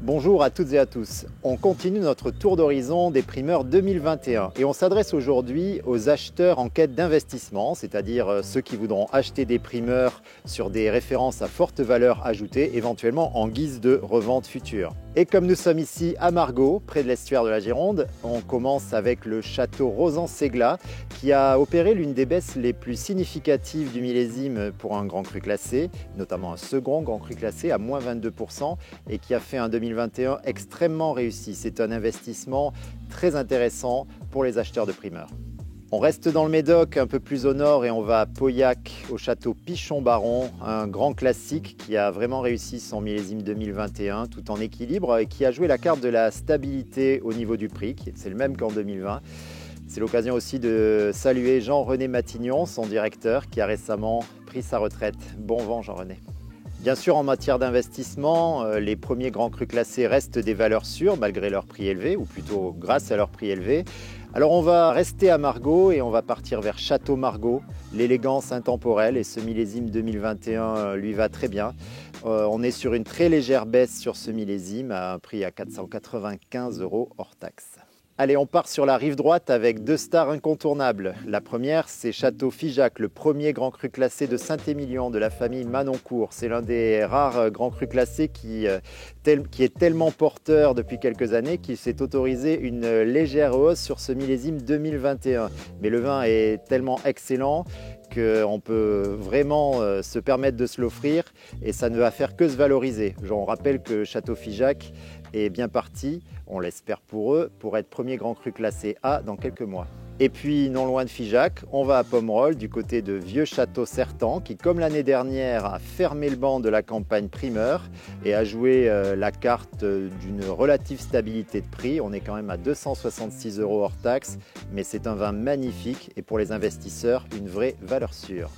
Bonjour à toutes et à tous. On continue notre tour d'horizon des primeurs 2021 et on s'adresse aujourd'hui aux acheteurs en quête d'investissement, c'est-à-dire ceux qui voudront acheter des primeurs sur des références à forte valeur ajoutée, éventuellement en guise de revente future. Et comme nous sommes ici à Margaux, près de l'estuaire de la Gironde, on commence avec le château Rozan-Ségla qui a opéré l'une des baisses les plus significatives du millésime pour un grand cru classé, notamment un second grand cru classé à moins 22% et qui a fait un 2021 extrêmement réussi. C'est un investissement très intéressant pour les acheteurs de primeurs. On reste dans le Médoc, un peu plus au nord, et on va à Pauillac, au château Pichon-Baron, un grand classique qui a vraiment réussi son millésime 2021, tout en équilibre, et qui a joué la carte de la stabilité au niveau du prix, c'est le même qu'en 2020. C'est l'occasion aussi de saluer Jean-René Matignon, son directeur, qui a récemment pris sa retraite. Bon vent Jean-René. Bien sûr, en matière d'investissement, les premiers grands crus classés restent des valeurs sûres malgré leur prix élevé, ou plutôt grâce à leur prix élevé. Alors on va rester à Margaux et on va partir vers Château Margaux, l'élégance intemporelle, et ce millésime 2021 lui va très bien. On est sur une très légère baisse sur ce millésime à un prix à 495 € hors taxe. Allez, on part sur la rive droite avec deux stars incontournables. La première, c'est Château Figeac, le premier grand cru classé de Saint-Émilion de la famille Manoncourt. C'est l'un des rares grands crus classés qui est tellement porteur depuis quelques années qu'il s'est autorisé une légère hausse sur ce millésime 2021. Mais le vin est tellement excellent qu'on peut vraiment se permettre de se l'offrir et ça ne va faire que se valoriser. On rappelle que Château Figeac est bien parti, on l'espère pour eux, pour être premier grand cru classé A dans quelques mois. Et puis, non loin de Figeac, on va à Pomerol, du côté de Vieux-Château-Certan, qui, comme l'année dernière, a fermé le banc de la campagne primeur et a joué la carte d'une relative stabilité de prix. On est quand même à 266 € hors taxe, mais c'est un vin magnifique et pour les investisseurs, une vraie valeur sûre.